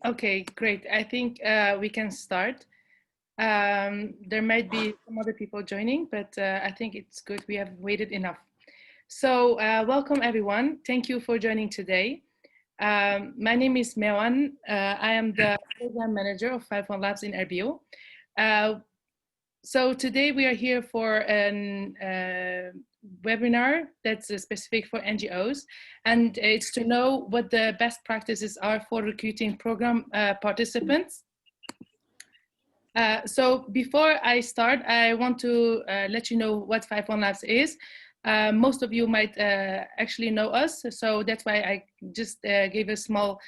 Okay, great. I think we can start. There might be some other people joining, but I think it's good. We have waited enough. So welcome everyone. Thank you for joining today. My name is Mewan. I am the program manager of 51 Labs in Erbil. So today we are here for an webinar that's specific for NGOs, and it's to know what the best practices are for recruiting program participants. So before I start, I want to let you know what 51 Labs is. Most of you might actually know us, so that's why I just gave a small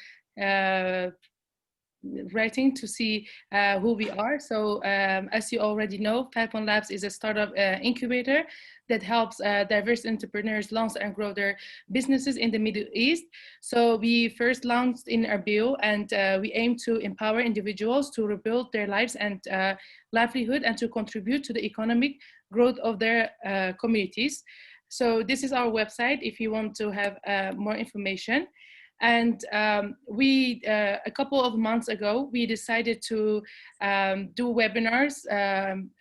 writing to see who we are. So as you already know, 51 Labs is a startup incubator that helps diverse entrepreneurs launch and grow their businesses in the Middle East. So we first launched in Erbil, and we aim to empower individuals to rebuild their lives and livelihood and to contribute to the economic growth of their communities. So this is our website if you want to have more information. And a couple of months ago, we decided to do webinars,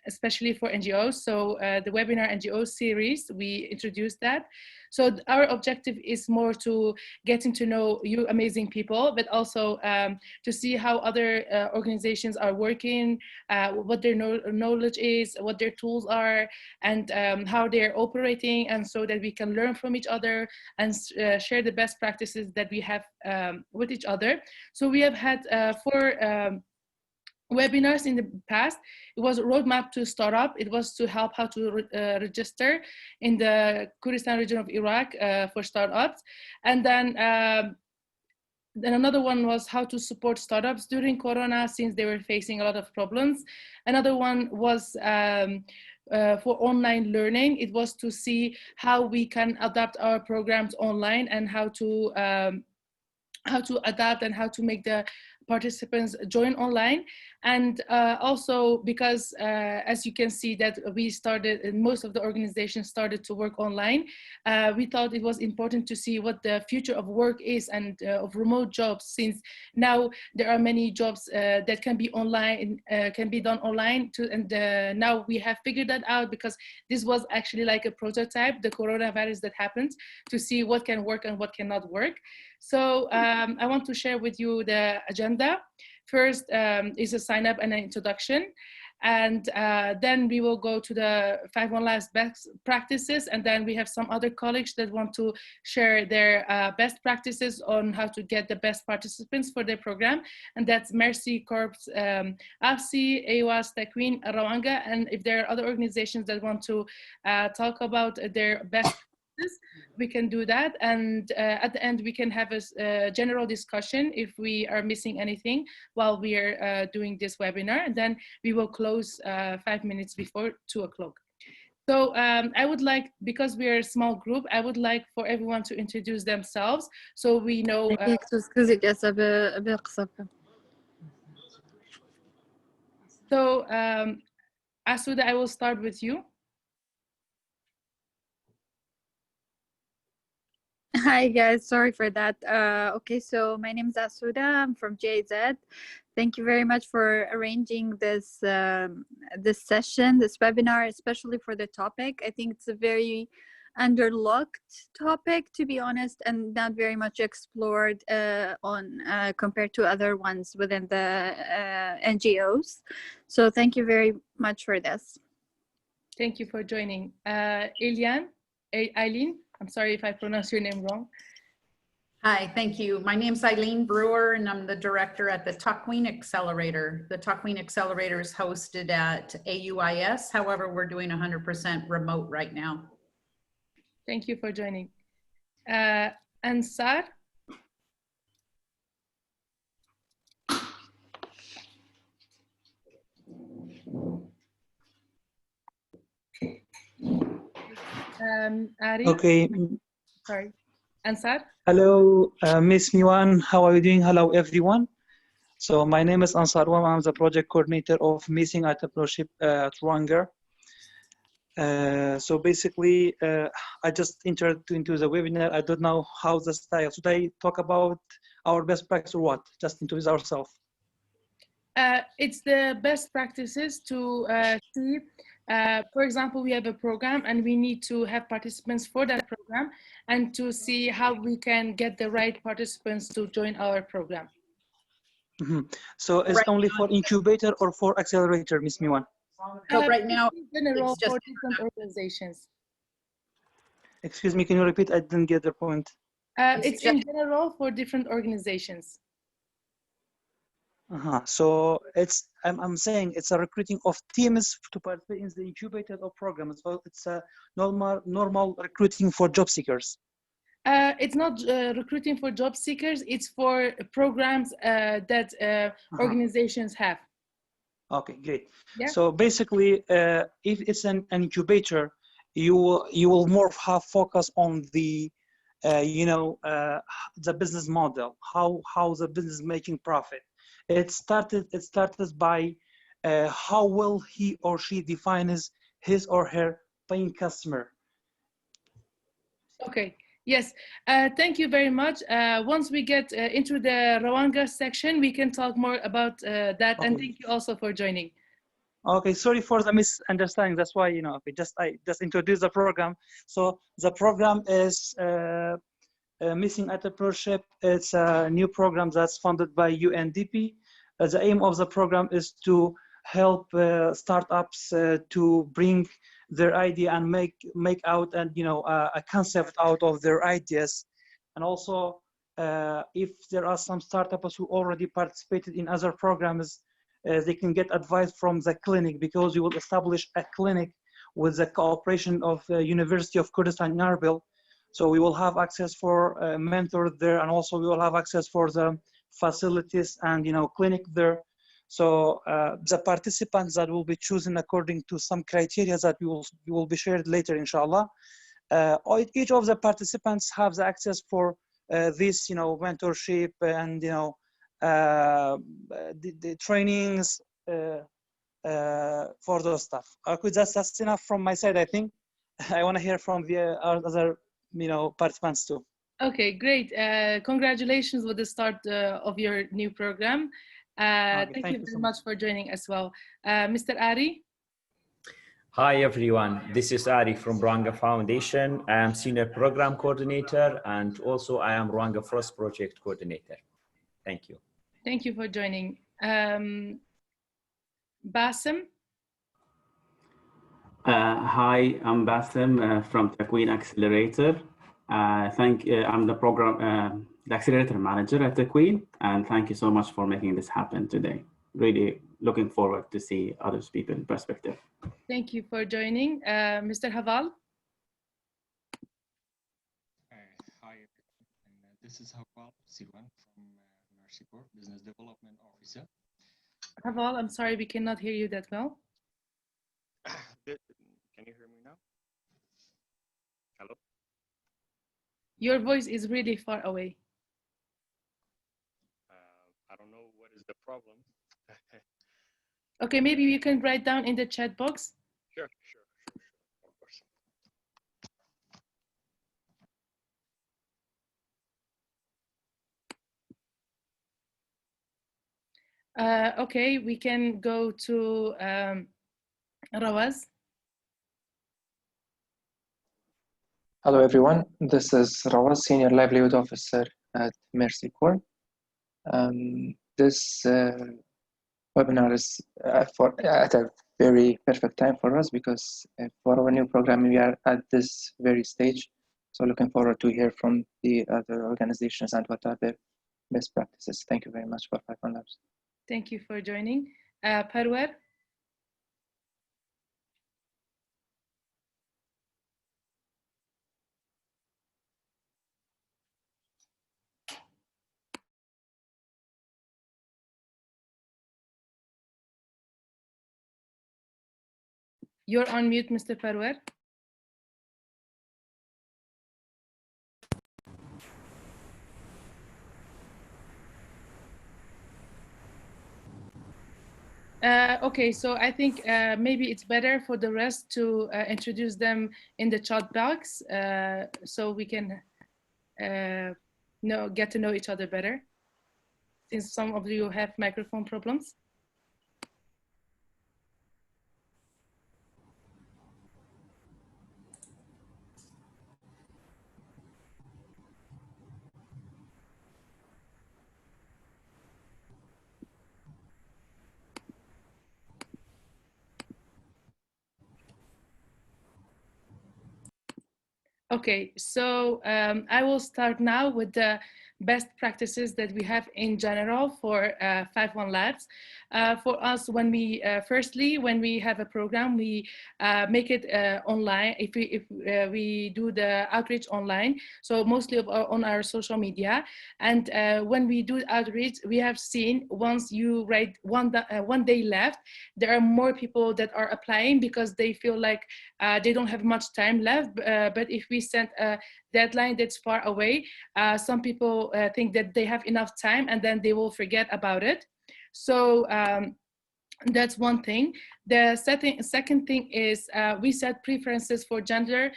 especially for NGOs. So the webinar NGO series, we introduced that. So our objective is more to getting to know you amazing people, but also to see how other organizations are working, what their knowledge is, what their tools are, and how they're operating, and so that we can learn from each other and share the best practices that we have with each other. So we have had 4 webinars in the past. It was a roadmap to startup. It was to help how to register in the Kurdistan region of Iraq for startups. And then another one was how to support startups during Corona, since they were facing a lot of problems. Another one was for online learning. It was to see how we can adapt our programs online and how to adapt and how to make the participants join online. And also because as you can see that we started, and most of the organizations started to work online, we thought it was important to see what the future of work is and of remote jobs, since now there are many jobs that can be online, can be done online too. And now we have figured that out, because this was actually like a prototype, the coronavirus that happened, to see what can work and what cannot work. So I want to share with you the agenda. First is a sign up and an introduction. And then we will go to the 51 Labs best practices. And then we have some other colleagues that want to share their best practices on how to get the best participants for their program. And that's Mercy Corps, AFSI, AWAS, Takwin, Rawanga. And if there are other organizations that want to talk about their best practices, we can do that. And at the end, we can have a general discussion if we are missing anything while we are doing this webinar. And then we will close 5 minutes before 2 o'clock. So I would like, because we are a small group, I would like for everyone to introduce themselves so we know. So Asuda, I will start with you. Hi guys, sorry for that. Okay, so my name is Asuda. I'm from JZ. Thank you very much for arranging this this session, this webinar, especially for the topic. I think it's a very underlooked topic, to be honest, and not very much explored compared to other ones within the NGOs. So thank you very much for this. Thank you for joining. Eileen, I'm sorry if I pronounce your name wrong. Hi, thank you. My name's Eileen Brewer, and I'm the director at the Takwin Accelerator. The Takwin Accelerator is hosted at AUIS. However, we're doing 100% remote right now. Thank you for joining. Ansar? Okay. Sorry. Ansar? Hello, Miss Miwan. How are you doing? Hello, everyone. So my name is Ansar Wam. I'm the project coordinator of Missing Entrepreneurship at Rawanga. So basically, I just entered into the webinar. I don't know how the style. Should I talk about our best practice or what? Just introduce ourselves. It's the best practices to see, for example, we have a program and we need to have participants for that program and to see how we can get the right participants to join our program. So it's only for incubator or for accelerator, Ms. Miwan? So right now, in general, it's just for different organizations. Excuse me, can you repeat? I didn't get the point. It's in general for different organizations. So it's I'm saying it's a recruiting of teams to participate in the incubator or program. So it's a normal recruiting for job seekers. It's not recruiting for job seekers. It's for programs that organizations have. Okay, great. Yeah. So basically, if it's an incubator, you will more have focus on the the business model, how the business making profit. It started by how well he or she defines his or her paying customer. Okay. Yes. Thank you very much. Once we get into the Rawanga section, we can talk more about that. Okay. And thank you also for joining. Okay, sorry for the misunderstanding. That's why I just introduced the program. So the program is Missing Entrepreneurship. It's a new program that's funded by UNDP. The aim of the program is to help startups to bring their idea and make out and a concept out of their ideas. And also, if there are some startups who already participated in other programs, they can get advice from the clinic, because we will establish a clinic with the cooperation of the University of Kurdistan in Erbil. So we will have access for a mentor there, and also we will have access for the facilities and clinic there. So the participants that will be chosen according to some criteria that we will be shared later, inshallah. Each of the participants have the access for this, mentorship and the trainings for those stuff. Okay, that's enough from my side, I think. I want to hear from the other participants too. Okay, great. Congratulations with the start of your new program. Thank you very much for joining as well. Mr. Ari? Hi everyone, this is Ari from Rawanga Foundation. I am Senior Program Coordinator, and also I am Rawanga Frost Project Coordinator. Thank you. Thank you for joining. Bassem? Hi, I'm Bassem from Takween Accelerator. I'm the Accelerator Manager at Takween, and thank you so much for making this happen today. Really looking forward to see other people's perspective. Thank you for joining. Mr. Haval? Hi, this is Haval Siwan from Entrepreneurship Business Development Officer. Haval, I'm sorry, we cannot hear you that well. Can you hear me now? Hello? Your voice is really far away. I don't know what is the problem. Okay, maybe you can write down in the chat box. Sure, of course. Okay, we can go to Rawaz. Hello everyone, this is Rawaz, Senior Livelihood Officer at Mercy Corps. This webinar is at a very perfect time for us, because for our new program we are at this very stage. So looking forward to hear from the other organizations and what are their best practices. Thank you very much for 5 Labs. Thank you for joining. Parwer? You're on mute, Mr. Parwer. Okay, so I think maybe it's better for the rest to introduce them in the chat box so we can get to know each other better. since some of you have microphone problems. Okay, so I will start now with the best practices that we have in general for 5-1 Labs. For us, when we firstly, when we have a program, we make it online. If we do the outreach online, so mostly on our social media. And when we do outreach, we have seen once you write one day left, there are more people that are applying because they feel like they don't have much time left. But if we send a deadline that's far away, some people think that they have enough time and then they will forget about it. So that's one thing. The second thing is we set preferences for gender,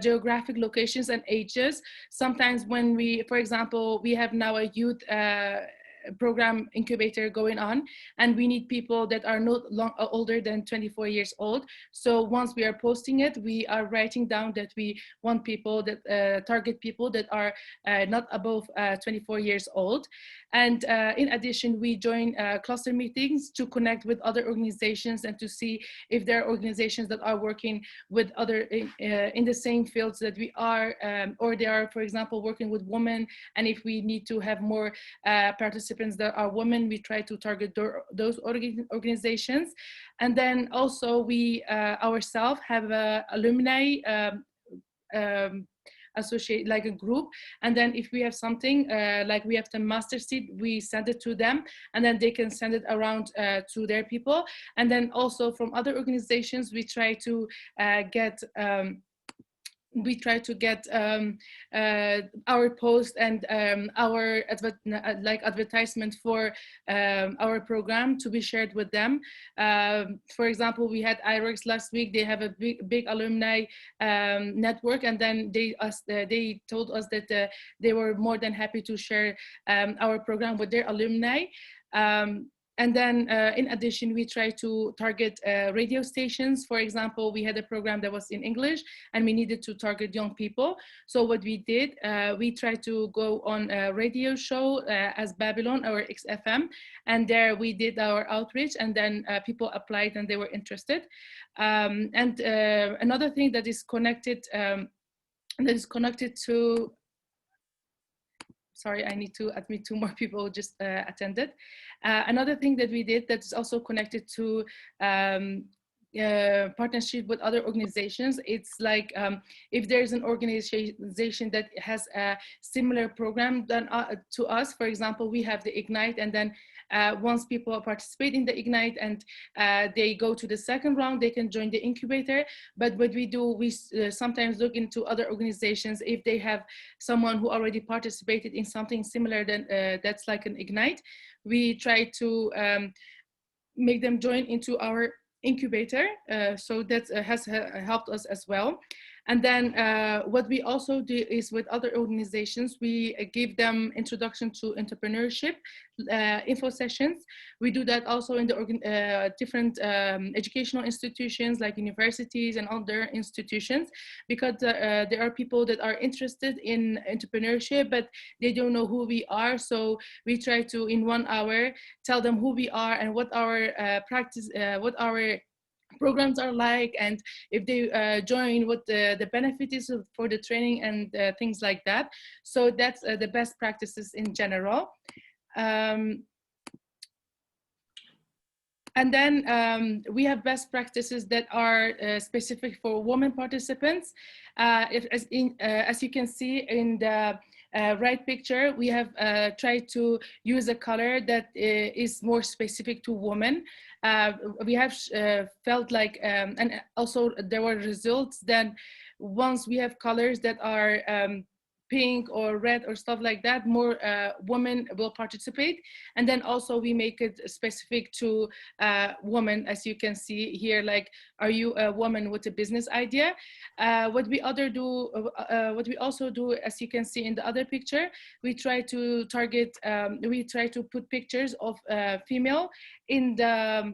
geographic locations, and ages. Sometimes when we, for example, we have now a youth program incubator going on, and we need people that are not older than 24 years old. So once we are posting it, we are writing down that we want people that target people that are not above 24 years old. And in addition, we join cluster meetings to connect with other organizations and to see if there are organizations that are working with other in the same fields that we are, or they are, for example, working with women. And if we need to have more participants that are women, we try to target those organizations. And then also we ourselves have alumni associate, like a group, and then if we have something like we have the master seed, we send it to them, and then they can send it around to their people. And then also from other organizations, we try to get our post and our advertisement for our program to be shared with them. For example, we had IREX last week. They have a big alumni network, and then they told us that they were more than happy to share our program with their alumni. And then in addition, we try to target radio stations. For example, we had a program that was in English and we needed to target young people. So what we did, we tried to go on a radio show as Babylon or XFM. And there we did our outreach, and then people applied and they were interested. And another thing that is connected to, sorry, I need to admit 2 more people just attended. Another thing that we did that is also connected to partnership with other organizations. It's like if there's an organization that has a similar program than to us, for example, we have the Ignite, and then once people participate in the Ignite and they go to the second round, they can join the incubator. But what we do, we sometimes look into other organizations if they have someone who already participated in something similar than that's like an Ignite. We try to make them join into our incubator, so that has helped us as well. And then what we also do is with other organizations, we give them introduction to entrepreneurship info sessions. We do that also in the different educational institutions like universities and other institutions, because there are people that are interested in entrepreneurship, but they don't know who we are. So we try to, in 1 hour, tell them who we are and what our what our programs are like, and if they join, what the benefit is for the training and things like that. So that's the best practices in general. And then we have best practices that are specific for women participants. As you can see in the right picture, we have tried to use a color that is more specific to women. We have felt like, and also there were results then once we have colors that are pink or red or stuff like that, more women will participate. And then also we make it specific to women, as you can see here, like, are you a woman with a business idea? What we also do, as you can see in the other picture, we try to target, we try to put pictures of female in the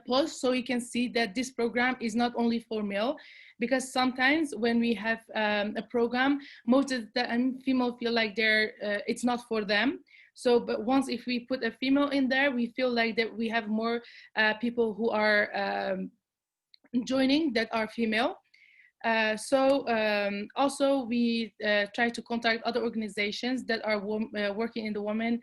post, so you can see that this program is not only for male, because sometimes when we have a program, most of the time female feel like it's not for them. So, but once if we put a female in there, we feel like that we have more people who are joining that are female. Also we try to contact other organizations that are working in the women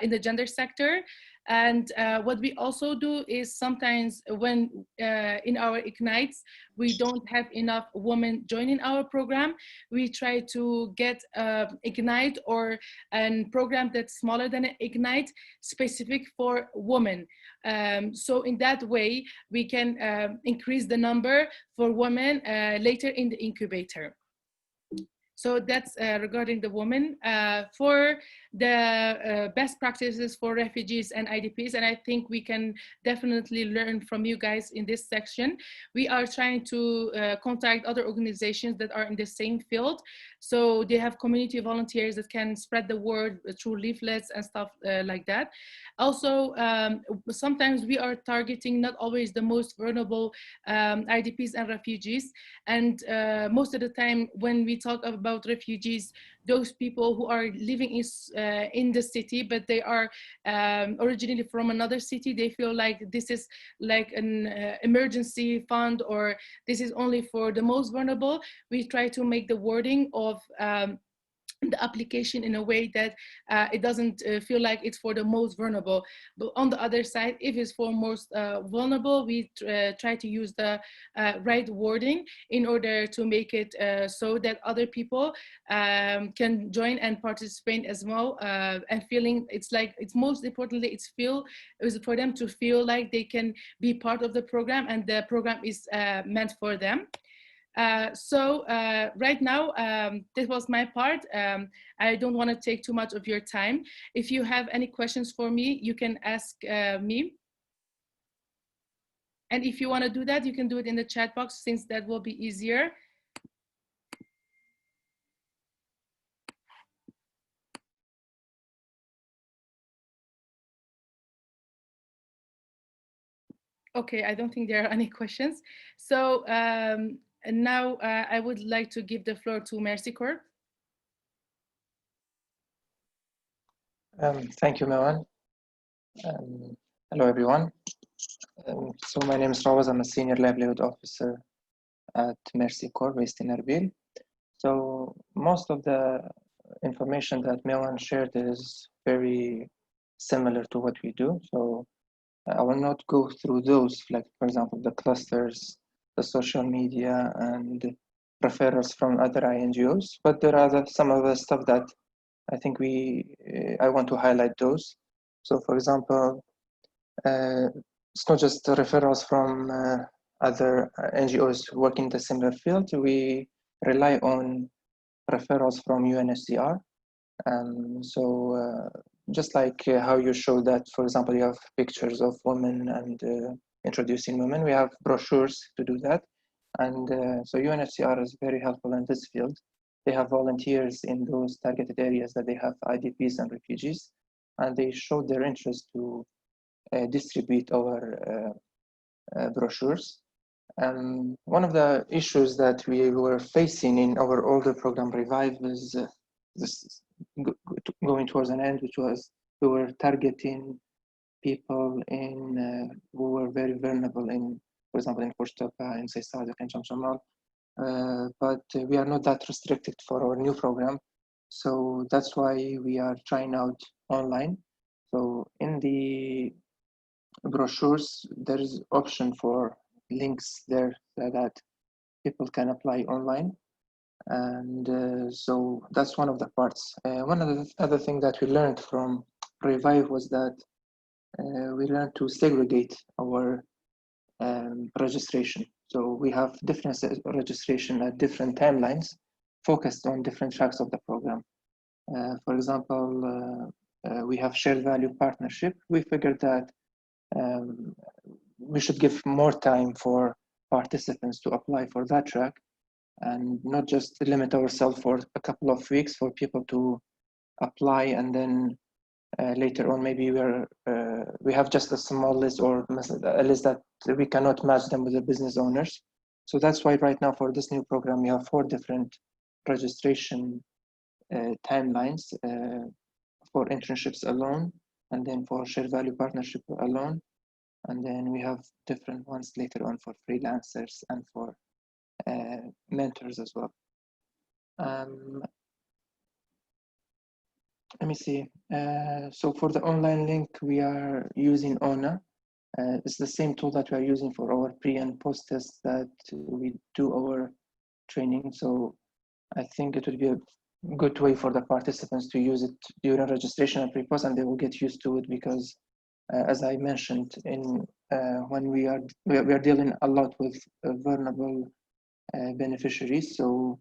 in the gender sector. And what we also do is sometimes when in our Ignites, we don't have enough women joining our program, we try to get Ignite or a program that's smaller than an Ignite specific for women. So in that way, we can increase the number for women later in the incubator. So that's regarding the women. For the best practices for refugees and IDPs, and I think we can definitely learn from you guys in this section. We are trying to contact other organizations that are in the same field. So they have community volunteers that can spread the word through leaflets and stuff like that. Also, sometimes we are targeting not always the most vulnerable IDPs and refugees. And most of the time when we talk about refugees, those people who are living in the city, but they are originally from another city, they feel like this is like an emergency fund, or this is only for the most vulnerable. We try to make the wording of the application in a way that it doesn't feel like it's for the most vulnerable. But on the other side, if it's for most vulnerable, we try to use the right wording in order to make it so that other people can join and participate as well, and feeling it's like, it's most importantly, it's for them to feel like they can be part of the program and the program is meant for them. Right now, this was my part. I don't want to take too much of your time. If you have any questions for me, you can ask me. And if you want to do that, you can do it in the chat box, since that will be easier. Okay, I don't think there are any questions. So and now I would like to give the floor to Mercy Corp. Thank you, Mewan. Hello, everyone. So my name is Rawaz. I'm a Senior Livelihood Officer at Mercy Corp based in Erbil. So most of the information that Mewan shared is very similar to what we do. So I will not go through those, like, for example, the clusters, the social media, and referrals from other NGOs, but there are some of the stuff that I think I want to highlight those. So for example, it's not just the referrals from other NGOs working in the similar field. We rely on referrals from UNHCR. Just like how you show that, for example, you have pictures of women and introducing women, we have brochures to do that. And so UNHCR is very helpful in this field. They have volunteers in those targeted areas that they have IDPs and refugees, and they showed their interest to distribute our brochures. One of the issues that we were facing in our older program Revive is this going towards an end, which was we were targeting people in who were very vulnerable in, for example, in Khoshtabba, in Saysadak, and Jamjamal. But we are not that restricted for our new program. So that's why we are trying out online. So in the brochures, there is option for links there so that people can apply online. And so that's one of the parts. One of the other thing that we learned from Revive was that we learned to segregate our registration. So we have different registration at different timelines. focused on different tracks of the program. For example, we have shared value partnership. We figured that we should give more time for participants to apply for that track and not just limit ourselves for a couple of weeks for people to apply, and then later on maybe we have just a small list or a list that we cannot match them with the business owners. So that's why right now for this new program we have 4 different registration timelines for internships alone, and then for shared value partnership alone, and then we have different ones later on for freelancers and for mentors as well. Let me see. So for the online link, we are using ONA. It's the same tool that we are using for our pre and post tests that we do our training. So I think it would be a good way for the participants to use it during registration and pre-post, and they will get used to it because, as I mentioned, when we are dealing a lot with vulnerable beneficiaries, so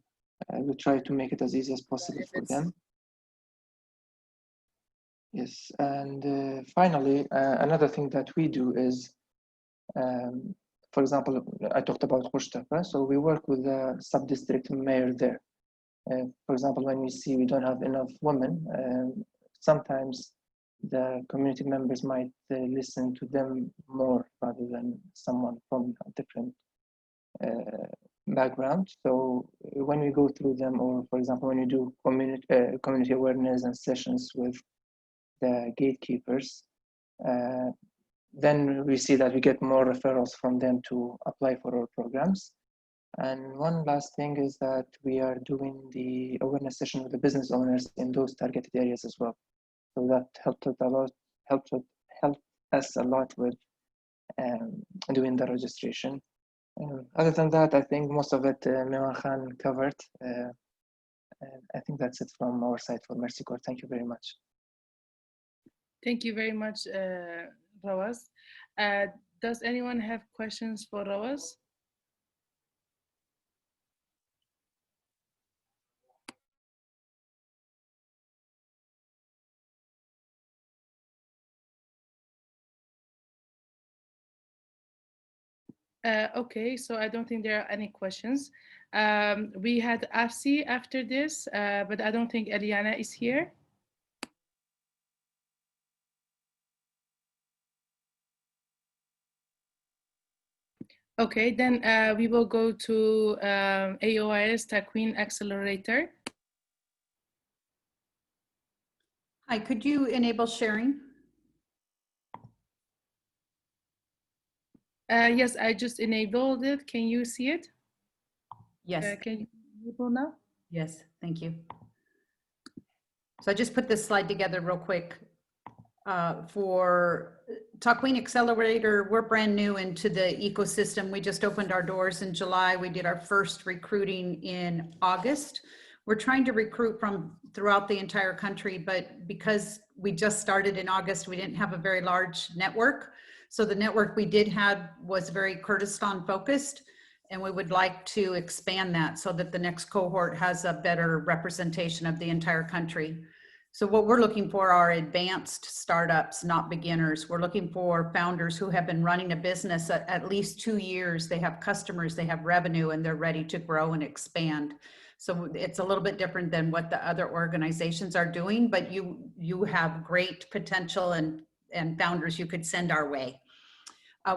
we try to make it as easy as possible for them. Yes, and finally, another thing that we do is, for example, I talked about Khushtafa, so we work with the sub-district mayor there. For example, when we see we don't have enough women, sometimes the community members might listen to them more rather than someone from a different background. So when we go through them, or for example, when you do community awareness and sessions with the gatekeepers, then we see that we get more referrals from them to apply for our programs. And one last thing is that we are doing the awareness session with the business owners in those targeted areas as well. So that helped us a lot with doing the registration. Other than that, I think most of it Mewan Khan covered. I think that's it from our side for Mercy Corps. Thank you very much. Thank you very much, Rawaz. Does anyone have questions for Rawaz? Okay, so I don't think there are any questions. We had Afsi after this, but I don't think Eliana is here. Okay, then we will go to AOIS Takwin Accelerator. Hi, could you enable sharing? Yes, I just enabled it. Can you see it? Yes. Can you enable now? Yes, thank you. So I just put this slide together real quick. For Takwin Accelerator, we're brand new into the ecosystem. We just opened our doors in July. We did our first recruiting in August. We're trying to recruit from throughout the entire country, but because we just started in August, we didn't have a very large network. So the network we did have was very Kurdistan focused, and we would like to expand that so that the next cohort has a better representation of the entire country. So what we're looking for are advanced startups, not beginners. We're looking for founders who have been running a business at least 2 years. They have customers, they have revenue, and they're ready to grow and expand. So it's a little bit different than what the other organizations are doing, but you have great potential and founders you could send our way.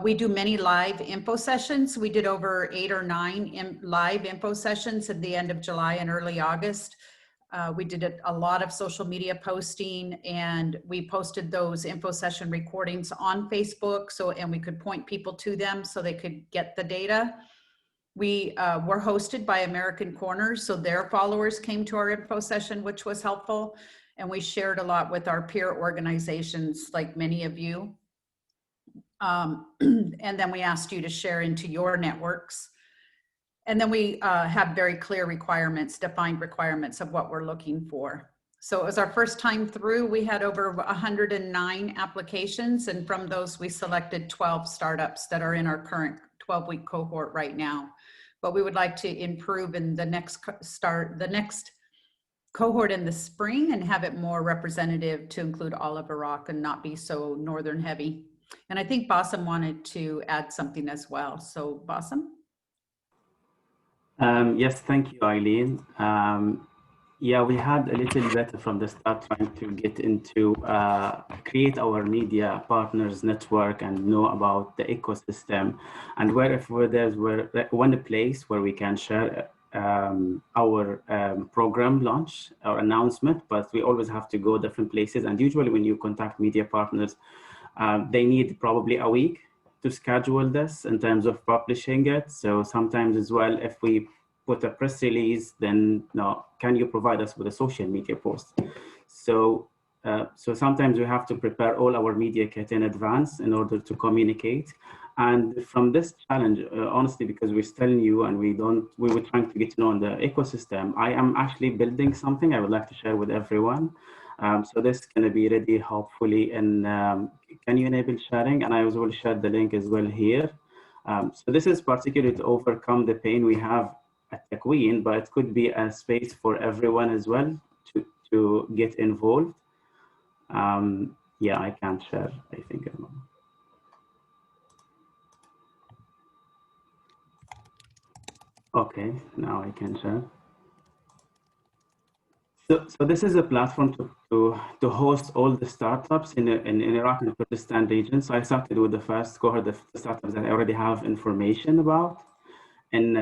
We do many live info sessions. We did over 8 or 9 live info sessions at the end of July and early August. We did a lot of social media posting, and we posted those info session recordings on Facebook, and we could point people to them so they could get the data. We were hosted by American Corners, so their followers came to our info session, which was helpful. And we shared a lot with our peer organizations, like many of you. And then we asked you to share into your networks. And then we have very clear requirements, defined requirements of what we're looking for. So it was our first time through. We had over 109 applications, and from those we selected 12 startups that are in our current 12-week cohort right now. but we would like to improve in the next cohort in the spring and have it more representative to include all of Iraq and not be so northern heavy. And I think Bassem wanted to add something as well. So Bassem? Yes, thank you, Eileen. Yeah, we had a little bit from the start trying to get into create our media partners network and know about the ecosystem, and if there's one place where we can share our program launch or announcement, but we always have to go different places. And usually when you contact media partners, they need probably a week to schedule this in terms of publishing it. So sometimes as well, if we put a press release, then no, can you provide us with a social media post? So sometimes we have to prepare all our media kit in advance in order to communicate. And from this challenge, honestly, because we're still new and we were trying to get to know the ecosystem, I am actually building something I would like to share with everyone. So this is going to be ready hopefully. And can you enable sharing? And I will share the link as well here. So this is particularly to overcome the pain we have at the Queen, but it could be a space for everyone as well to get involved. Yeah, I can't share, I think. Okay, now I can share. So this is a platform to host all the startups in Iraq and Kurdistan region. So I started with the first cohort of the startups that I already have information about. And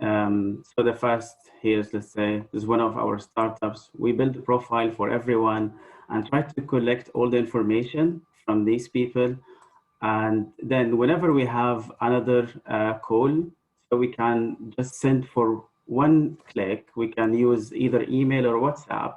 so the first here, let's say, is one of our startups. We build a profile for everyone and try to collect all the information from these people. And then whenever we have another call, so we can just send for one click, we can use either email or WhatsApp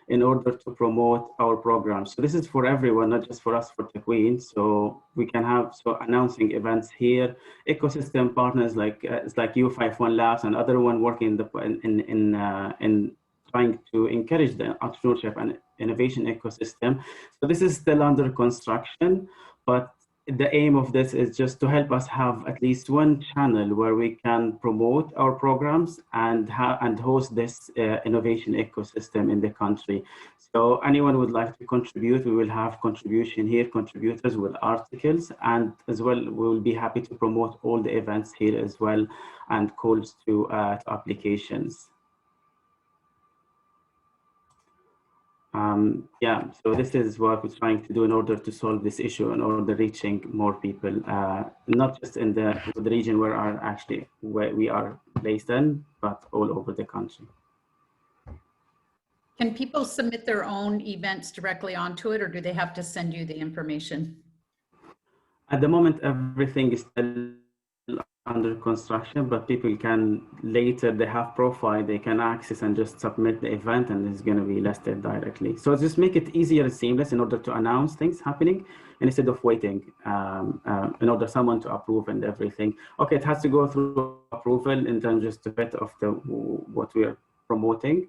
in order to promote our program. So this is for everyone, not just for us, for Takween. So we can have announcing events here, ecosystem partners like it's like U51 Labs and other one working in trying to encourage the entrepreneurship and innovation ecosystem. So this is still under construction, but the aim of this is just to help us have at least one channel where we can promote our programs and host this innovation ecosystem in the country. So anyone would like to contribute, we will have contribution here, contributors with articles, and as well, we will be happy to promote all the events here as well and calls to applications. Yeah, so this is what we're trying to do in order to solve this issue, in order reaching more people, not just in the region where we are based in, but all over the country. Can people submit their own events directly onto it, or do they have to send you the information? At the moment, everything is still under construction, but people can later, they have profile, they can access and just submit the event and it's going to be listed directly. So just make it easier and seamless in order to announce things happening instead of waiting in order someone to approve and everything. Okay, it has to go through approval in terms just a bit of what we are promoting,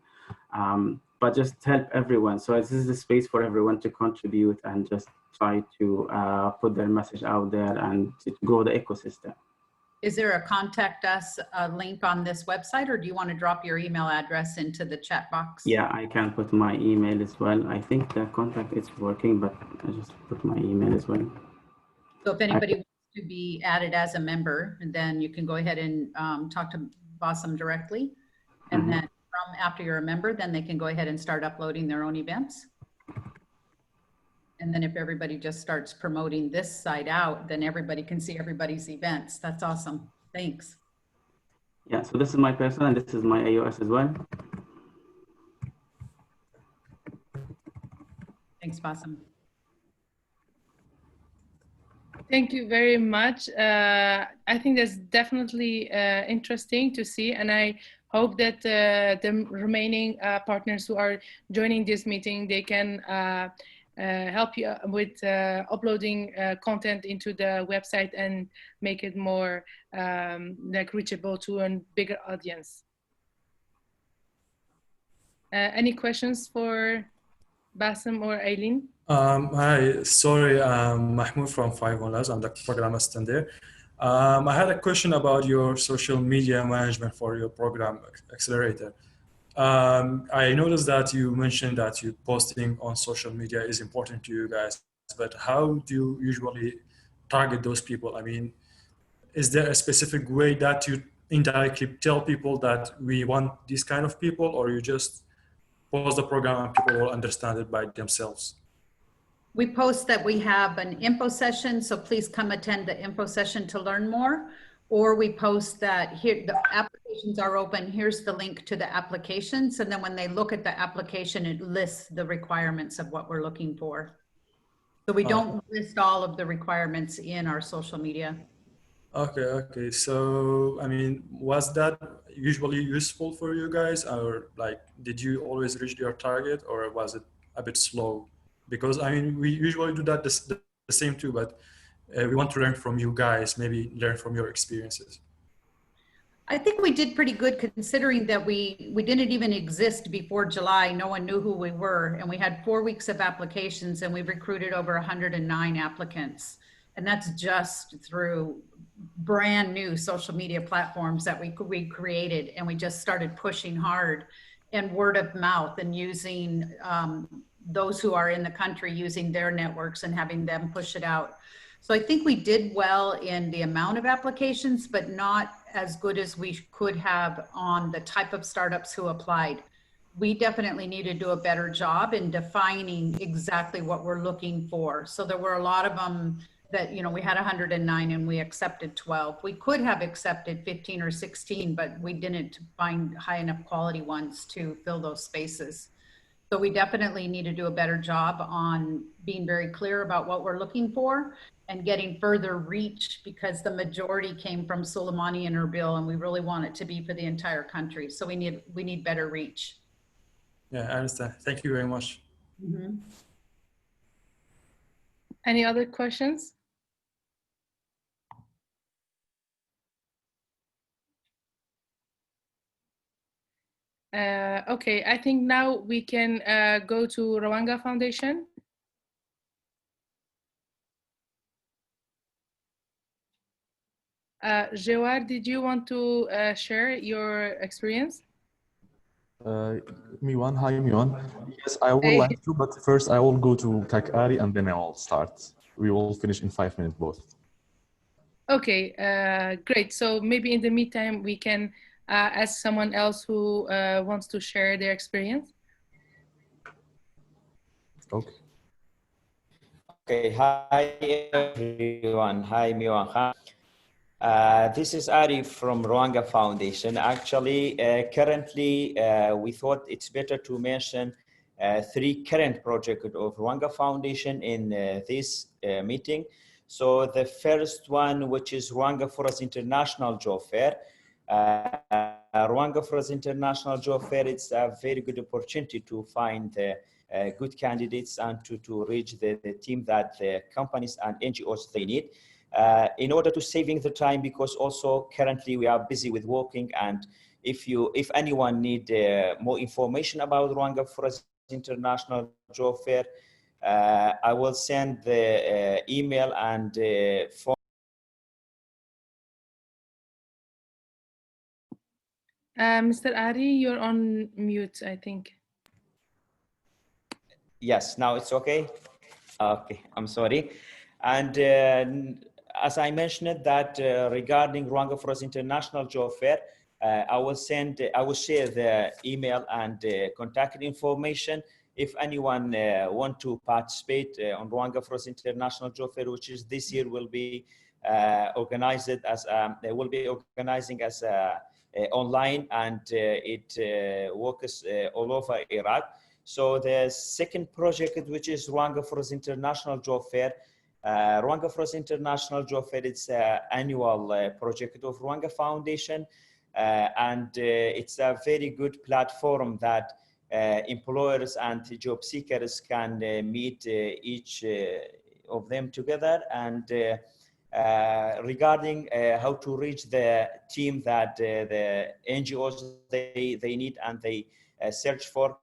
but just help everyone. So this is a space for everyone to contribute and just try to put their message out there and to grow the ecosystem. Is there a contact us link on this website, or do you want to drop your email address into the chat box? Yeah, I can put my email as well. I think the contact is working, but I just put my email as well. So if anybody wants to be added as a member, then you can go ahead and talk to Bassem directly. And then after you're a member, then they can go ahead and start uploading their own events. And then if everybody just starts promoting this site out, then everybody can see everybody's events. That's awesome. Thanks. Yeah, so this is my personal and this is my AOS as well. Thanks, Bassem. Thank you very much. I think that's definitely interesting to see, and I hope that the remaining partners who are joining this meeting, they can help you with uploading content into the website and make it more like reachable to a bigger audience. Any questions for Bassem or Eileen? Hi, sorry, I'm Mahmoud from 51 Labs. I'm the program assistant there. I had a question about your social media management for your program, Accelerator. I noticed that you mentioned that you posting on social media is important to you guys, but how do you usually target those people? I mean, is there a specific way that you indirectly tell people that we want these kind of people, or you just post the program and people will understand it by themselves? We post that we have an info session, so please come attend the info session to learn more. Or we post that here, the applications are open, here's the link to the applications. And then when they look at the application, it lists the requirements of what we're looking for. So we don't list all of the requirements in our social media. Okay. So, I mean, was that usually useful for you guys, or like, did you always reach your target, or was it a bit slow? Because I mean, we usually do that the same too, but we want to learn from you guys, maybe learn from your experiences. I think we did pretty good considering that we didn't even exist before July. No one knew who we were. And we had 4 weeks of applications and we recruited over 109 applicants. And that's just through brand new social media platforms that we created. And we just started pushing hard and word of mouth and using those who are in the country using their networks and having them push it out. So I think we did well in the amount of applications, but not as good as we could have on the type of startups who applied. We definitely need to do a better job in defining exactly what we're looking for. So there were a lot of them that, you know, we had 109 and we accepted 12. We could have accepted 15 or 16, but we didn't find high enough quality ones to fill those spaces. So we definitely need to do a better job on being very clear about what we're looking for and getting further reach, because the majority came from Suleimani and Erbil, and we really want it to be for the entire country. So we need better reach. Yeah, I understand. Thank you very much. Mm-hmm. Any other questions? Okay, I think now we can go to Rawanga Foundation. Jawad, did you want to share your experience? Miwan, hi Miwan. Yes, I would like to, but first I will go to Kakari and then I will start. We will finish in 5 minutes both. Okay, great. So maybe in the meantime, we can ask someone else who wants to share their experience. Okay. Okay, hi everyone. Hi Miwan. This is Ari from Rawanga Foundation. Actually, currently, we thought it's better to mention 3 current projects of Rawanga Foundation in this meeting. So the first one, which is Rawanga Forest International Job Fair. Rawanga Forest International Job Fair, it's a very good opportunity to find good candidates and to reach the team that the companies and NGOs they need. In order to saving the time, because also currently we are busy with working, and if anyone need more information about Rawanga Forest International Job Fair, I will send the email and phone. Mr. Ari, you're on mute, I think. Yes, now it's okay. Okay, I'm sorry. And as I mentioned that regarding Rawanga Forest International Job Fair, I will share the email and contact information if anyone want to participate on Rawanga Forest International Job Fair, which is this year will be organized as they will be organizing as online, and it works all over Iraq. So the second project, which is Rawanga Forest International Job Fair. Rawanga Forest International Job Fair, it's an annual project of Rawanga Foundation, and it's a very good platform that employers and job seekers can meet each of them together. And regarding how to reach the team that the NGOs they need and they search for,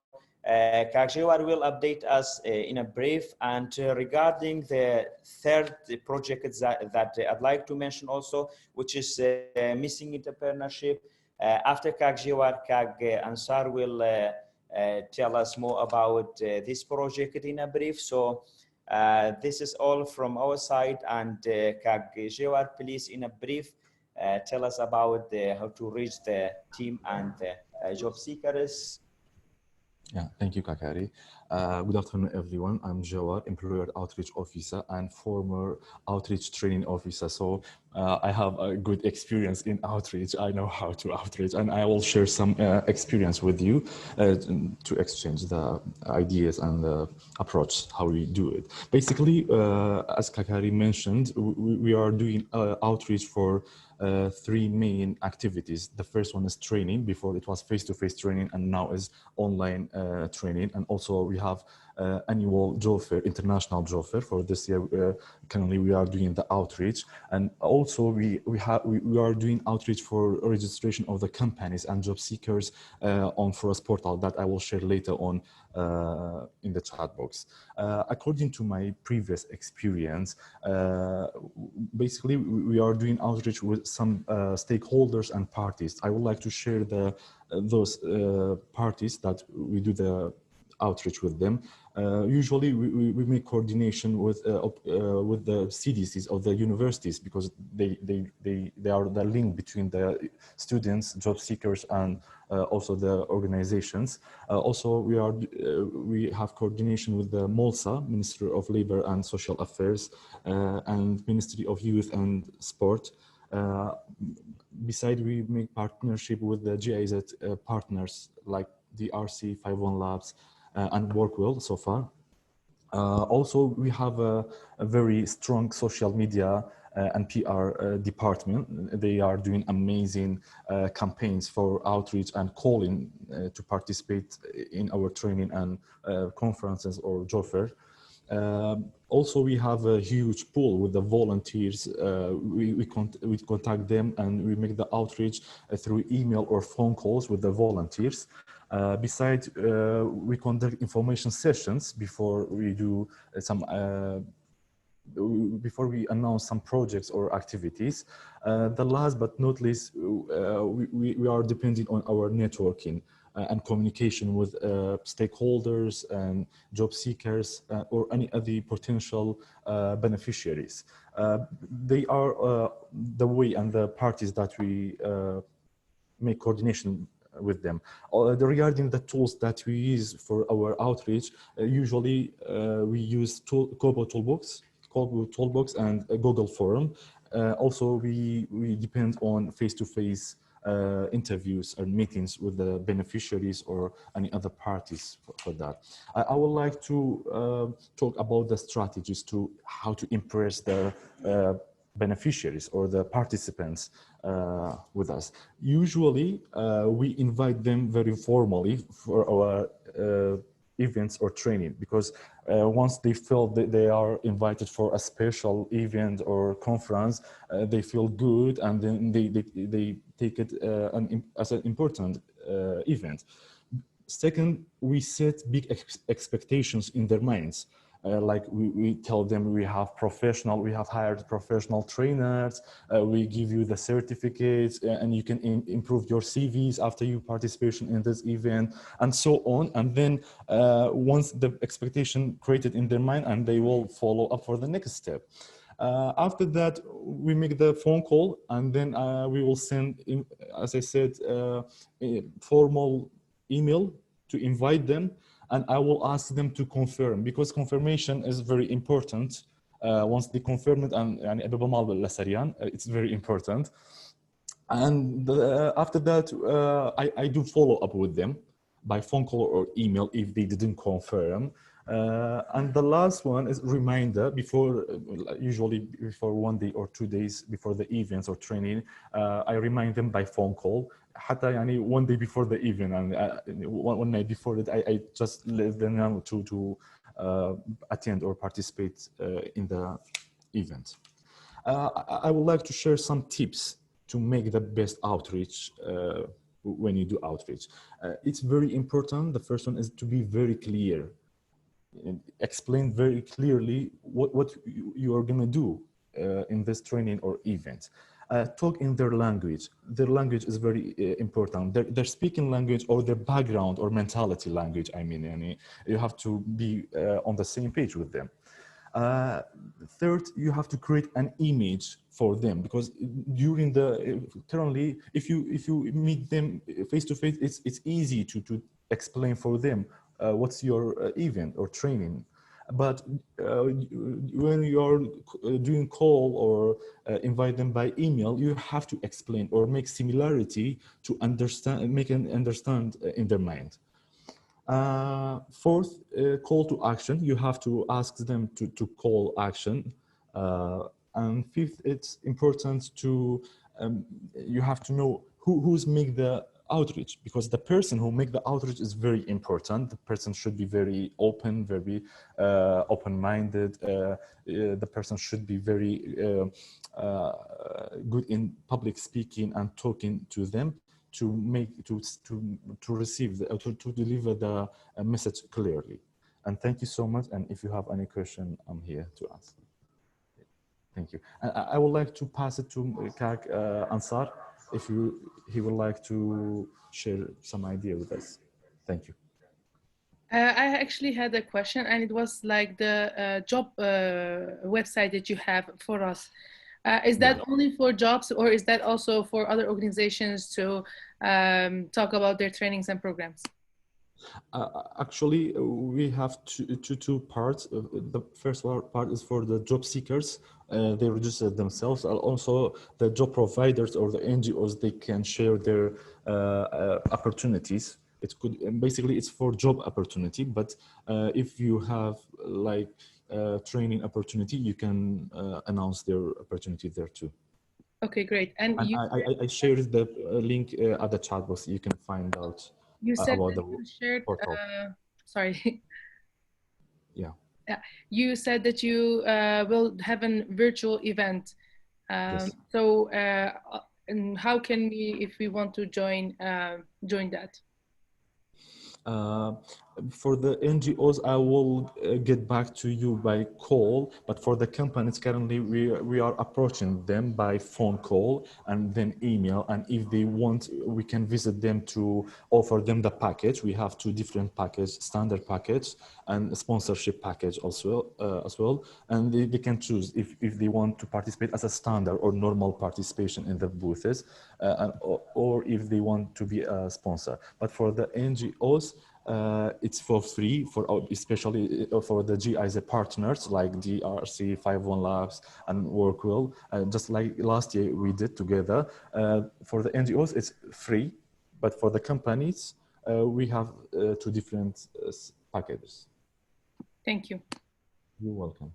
Kak will update us in a brief. And regarding the third project that I'd like to mention also, which is missing entrepreneurship. After Kak Ansar will tell us more about this project in a brief. So this is all from our side. And Kak please, in a brief, tell us about how to reach the team and the job seekers. Yeah, thank you, Kakari. Good afternoon, everyone. I'm Jawad, Employer Outreach Officer and former Outreach Training Officer. So I have a good experience in outreach. I know how to outreach, and I will share some experience with you to exchange the ideas and the approach, how we do it. Basically, as Kakari mentioned, we are doing outreach for three main activities. The first one is training. Before it was face-to-face training, and now is online training. And also we have annual job fair, international job fair. For this year, currently we are doing the outreach, and also we are doing outreach for registration of the companies and job seekers on Frost portal that I will share later on in the chat box. According to my previous experience, basically we are doing outreach with some stakeholders and parties. I would like to share those parties that we do the outreach with them. Usually we make coordination with the CDCs of the universities, because they are the link between the students, job seekers, and also the organizations. Also we have coordination with the MOLSA, Ministry of Labor and Social Affairs, and Ministry of Youth and Sport. Besides, we make partnership with the GIZ partners like the RC 51 Labs and Workwell so far. Also, we have a very strong social media and PR department. They are doing amazing campaigns for outreach and calling to participate in our training and conferences or job fair. Also, we have a huge pool with the volunteers. We contact them and we make the outreach through email or phone calls with the volunteers. Besides, we conduct information sessions before we do before we announce some projects or activities. The last but not least, we are depending on our networking and communication with stakeholders and job seekers or any other potential beneficiaries. They are the way and the parties that we make coordination with them. Regarding the tools that we use for our outreach, usually we use Kobo Toolbox and Google Forum. Also, we depend on face-to-face interviews or meetings with the beneficiaries or any other parties for that. I would like to talk about the strategies to how to impress the beneficiaries or the participants with us. Usually, we invite them very formally for our events or training, because once they feel that they are invited for a special event or conference, they feel good, and then they take it as an important event. Second, we set big expectations in their minds. Like we tell them we have hired professional trainers, we give you the certificates, and you can improve your CVs after your participation in this event, and so on. And then once the expectation created in their mind, and they will follow up for the next step. After that, we make the phone call, and then we will send, as I said, a formal email to invite them. And I will ask them to confirm, because confirmation is very important. Once they confirm it, and it's very important. And after that, I do follow up with them by phone call or email if they didn't confirm. And the last one is reminder usually before 1 day or 2 days before the events or training. I remind them by phone call. 1 day before the event, and one night before it, I just let them know to attend or participate in the event. I would like to share some tips to make the best outreach when you do outreach. It's very important. The first one is to be very clear. Explain very clearly what you are going to do in this training or event. Talk in their language. Their language is very important. Their speaking language or their background or mentality language, I mean, you have to be on the same page with them. Third, you have to create an image for them, because during the currently, if you meet them face to face, it's easy to explain for them what's your event or training. But when you're doing call or invite them by email, you have to explain or make similarity to understand, make an understand in their mind. Fourth, call to action. You have to ask them to call action. And fifth, it's important to, you have to know who's make the outreach, because the person who make the outreach is very important. The person should be very open, very open-minded. The person should be very good in public speaking and talking to them, to make to receive to deliver the message clearly. And thank you so much. And if you have any question, I'm here to answer. Thank you. I would like to pass it to Kak Ansar, if he would like to share some idea with us. Thank you. I actually had a question, and it was like the job website that you have for us. Is that only for jobs, or is that also for other organizations to talk about their trainings and programs? Actually, we have two parts. The first part is for the job seekers. They register themselves. Also, the job providers or the NGOs, they can share their opportunities. It could basically it's for job opportunity. But if you have like training opportunity, you can announce their opportunity there too. Okay, great. And I shared the link at the chat box. You can find out. You said about that the you shared, sorry. Yeah. You said that you will have a virtual event. Yes. So and how can we, if we want to join that? For the NGOs, I will get back to you by call, but for the companies, currently we are approaching them by phone call and then email, and if they want, we can visit them to offer them the package. We have two different packages, standard package and sponsorship package also as well, and they can choose if they want to participate as a standard or normal participation in the booths, or if they want to be a sponsor. But for the NGOs, it's for free, especially for the GIZ partners like DRC, 51 Labs, and Workwell. Just like last year we did together. For the NGOs, it's free, but for the companies, we have two different packages. Thank you. You're welcome.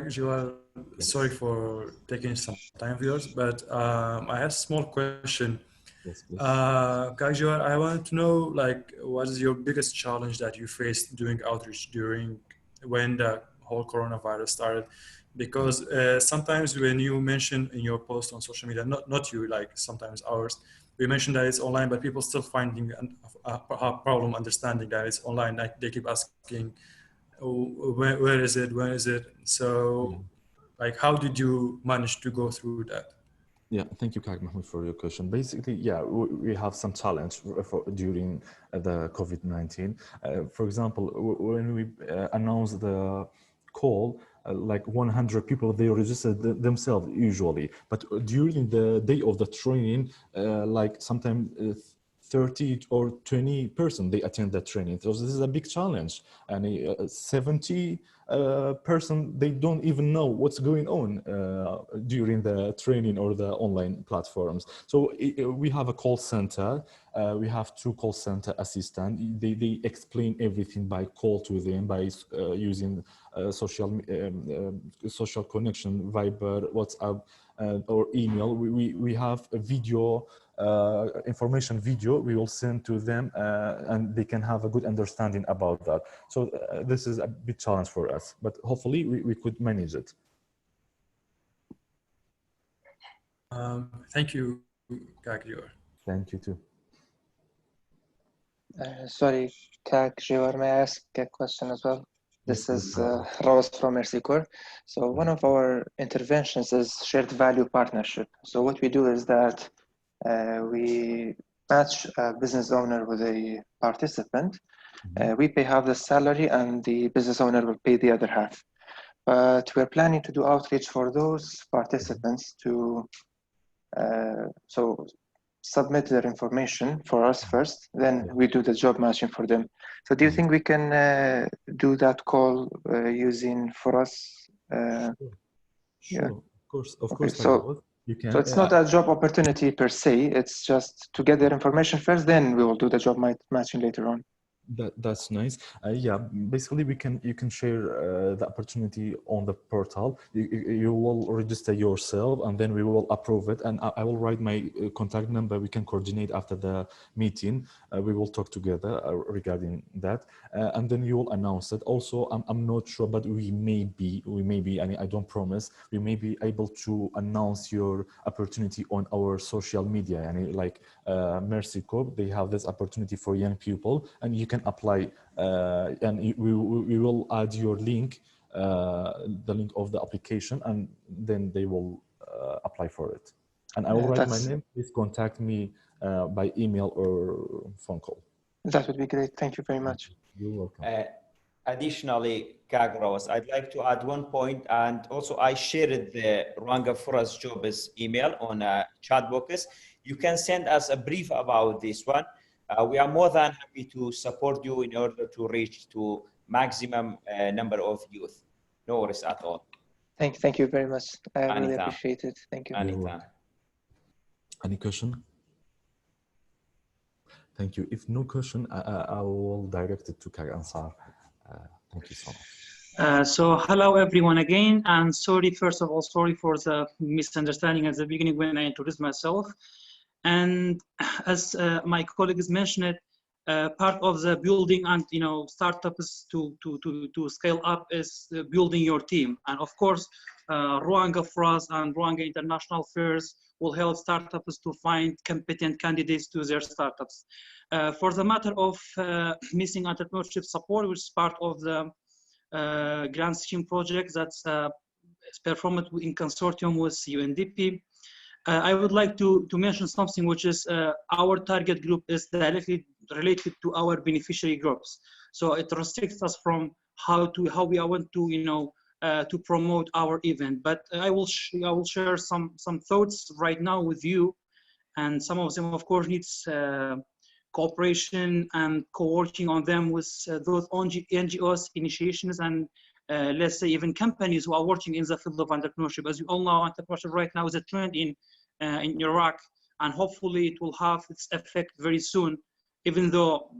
Joel, sorry for taking some time of yours, but I have a small question. Yes, please. Joel, I want to know, like, what is your biggest challenge that you faced doing outreach when the whole coronavirus started? Because sometimes when you mention in your post on social media, not you, like sometimes ours, we mentioned that it's online, but people still finding a problem understanding that it's online. Like they keep asking, where is it? When is it? So, like, how did you manage to go through that? Yeah, thank you, Kak Mahmoud, for your question. Basically, yeah, we have some challenge during the COVID-19. For example, when we announced the call, like 100 people, they registered themselves usually. But during the day of the training, like sometimes 30 or 20 person, they attend that training. So this is a big challenge. And 70 person, they don't even know what's going on during the training or the online platforms. So we have a call center. We have two call center assistants. They explain everything by call to them, by using social connection, Viber, WhatsApp, or email. We have a video, information video we will send to them, and they can have a good understanding about that. So this is a big challenge for us, but hopefully we could manage it. Thank you, Kak Joel. Thank you too. Sorry, Kak Jiwar, may I ask a question as well? This Yes, is Rawaz from Mercy Corps. So one of our interventions is shared value partnership. So what we do is that we match a business owner with a participant. We pay half the salary and the business owner will pay the other half. But we're planning to do outreach for those participants to submit their information for us first, then we do the job matching for them. So do you think we can do that call using for us? Sure, Yeah. of Okay, course, so you can. so it's not a job opportunity per se, it's just to get their information first, then we will do the job matching later on. That's nice. Yeah, basically you can share the opportunity on the portal. You will register yourself and then we will approve it, and I will write my contact number. We can coordinate after the meeting. We will talk together regarding that, and then you will announce it. Also, I'm not sure, but we may be, I mean, I don't promise, we may be able to announce your opportunity on our social media. I mean, like Mercy Corps, they have this opportunity for young people, and you can apply, and we will add your link, the link of the application, and then they will apply for it. And I will write my name. Please contact me by email or phone call. That would be great. Thank you very much. You're welcome. Additionally, Kagros, I'd like to add one point, and also I shared the Rawanga Forest Jobs email on chat box. You can send us a brief about this one. We are more than happy to support you in order to reach to maximum number of youth. No worries at all. Thank you very much. I really Anytime. appreciate it. Thank you. Anytime. Any question? Thank you. If no question, I will direct it to Kag Ansar. Thank you so much. So hello everyone again, and sorry, first of all, sorry for the misunderstanding at the beginning when I introduced myself. And as my colleagues mentioned, part of the building and startups to scale up is building your team. And of course, Rawanga Fraz and Rawanga International Fairs will help startups to find competent candidates to their startups. For the matter of missing entrepreneurship support, which is part of the grant scheme project that's performed in consortium with UNDP, I would like to mention something, which is our target group is directly related to our beneficiary groups. So it restricts us from how we want to promote our event. But I will share some thoughts right now with you, and some of them, of course, needs cooperation and co-working on them with those NGOs, initiations, and let's say even companies who are working in the field of entrepreneurship. As you all know, entrepreneurship right now is a trend in Iraq, and hopefully it will have its effect very soon, even though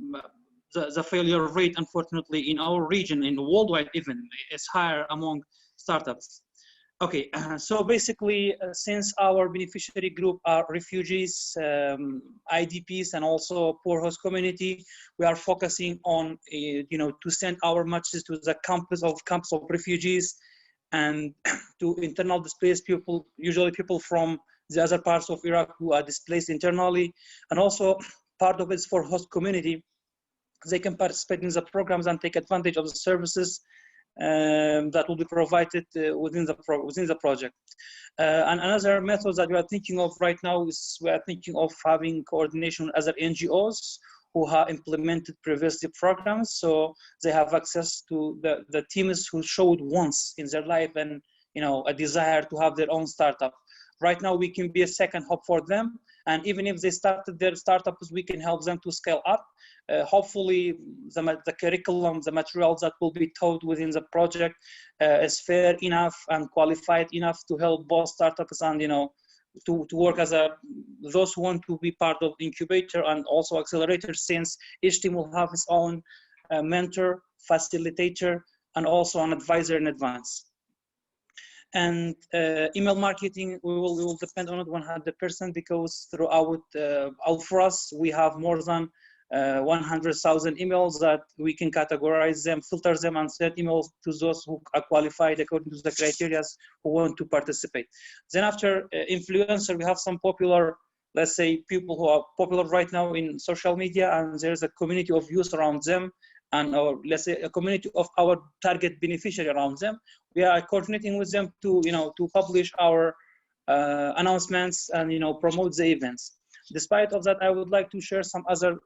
the failure rate, unfortunately, in our region, in worldwide even, is higher among startups. Okay, so basically, since our beneficiary group are refugees, IDPs, and also poor host community, we are focusing on, to send our messages to the camps of refugees and to internal displaced people, usually people from the other parts of Iraq who are displaced internally, and also part of it is for host community. They can participate in the programs and take advantage of the services that will be provided within the project. And another method that we are thinking of right now is we are thinking of having coordination with other NGOs who have implemented previously programs, so they have access to the teams who showed once in their life and a desire to have their own startup. Right now, we can be a second hub for them, and even if they started their startups, we can help them to scale up. Hopefully, the curriculum, the materials that will be taught within the project is fair enough and qualified enough to help both startups and to work as those who want to be part of incubator and also accelerator, since each team will have its own mentor, facilitator, and also an advisor in advance. And email marketing, we will depend on it 100%, because throughout for us, we have more than 100,000 emails that we can categorize them, filter them, and send emails to those who are qualified according to the criteria who want to participate. Then after influencer, we have some popular let's say, people who are popular right now in social media, and there's a community of youth around them, and or let's say a community of our target beneficiary around them. We are coordinating with them to, to publish our announcements and, promote the events. Despite of that, I would like to share some other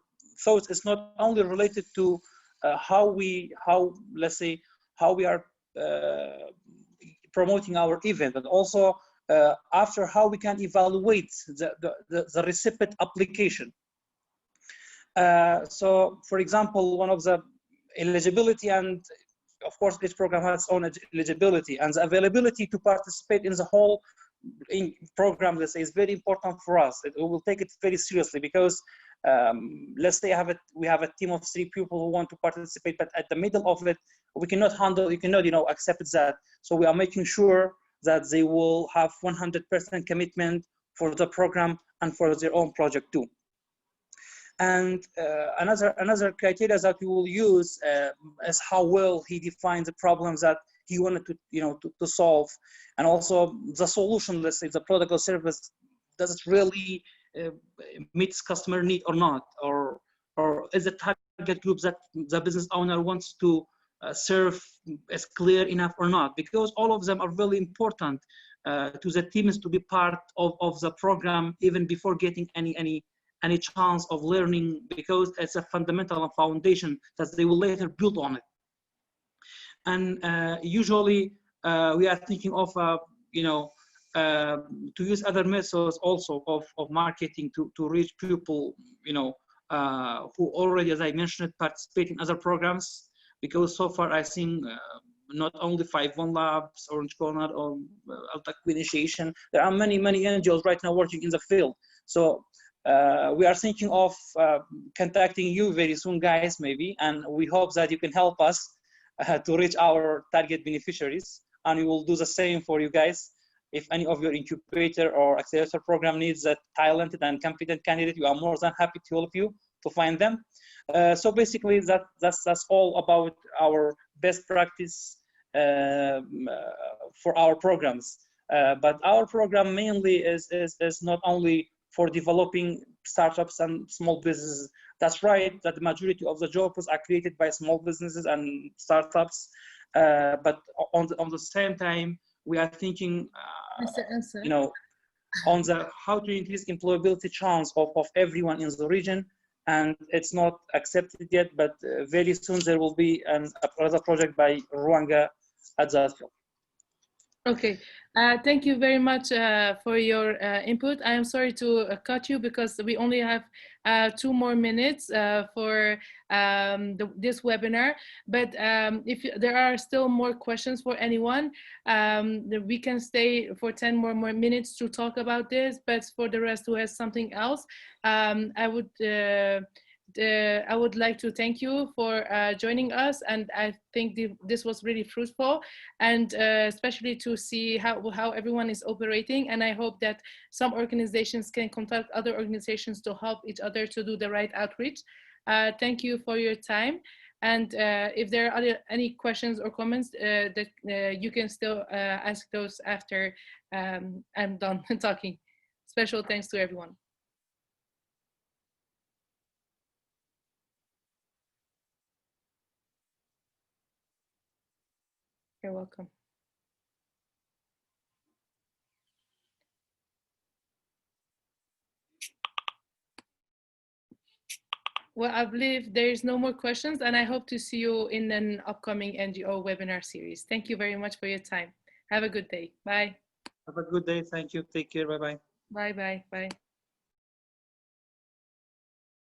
thoughts. It's not only related to how we are promoting our event, but also after how we can evaluate the recipient application. So, for example, one of the eligibility, and of course each program has its own eligibility, and the availability to participate in the whole program, let's say, is very important for us. We will take it very seriously, because let's say we have a team of 3 people who want to participate, but at the middle of it, we cannot handle, you cannot, accept that. So we are making sure that they will have 100% commitment for the program and for their own project too. And another criteria that we will use is how well he defines the problems that he wanted to, to solve, and also the solution. Let's say the product or service, does it really meets customer need or not, or is the target group that the business owner wants to serve is clear enough or not? Because all of them are really important to the teams to be part of the program, even before getting any chance of learning, because it's a fundamental foundation that they will later build on it. And usually we are thinking of, to use other methods also of marketing to reach people, who already, as I mentioned, participate in other programs. Because so far I've seen not only 5-1 Labs, Orange Corner, or Al-Taqwa Initiation. There are many NGOs right now working in the field. So we are thinking of contacting you very soon, guys, maybe, and we hope that you can help us to reach our target beneficiaries, and we will do the same for you guys. If any of your incubator or accelerator program needs a talented and competent candidate, we are more than happy to help you to find them. So basically, that's all about our best practice for our programs. But our program mainly is not only for developing startups and small businesses. That's right, that the majority of the jobs are created by small businesses and startups. But on the same time, we are thinking, on the how to increase employability chance of everyone in the region. And it's not accepted yet, but very soon there will be another project by Rawanga at that field. Okay, thank you very much for your input. I am sorry to cut you because we only have 2 more minutes for this webinar. But if there are still more questions for anyone, we can stay for 10 more minutes to talk about this. But for the rest who has something else, I would like to thank you for joining us, and I think this was really fruitful, and especially to see how everyone is operating. And I hope that some organizations can contact other organizations to help each other to do the right outreach. Thank you for your time. And if there are any questions or comments, that you can still ask those after I'm done talking. Special thanks to everyone. You're welcome. Well, I believe there is no more questions, and I hope to see you in an upcoming NGO webinar series. Thank you very much for your time. Have a good day. Bye. Have a good day. Thank you. Take care. Bye-bye. Bye-bye. Bye.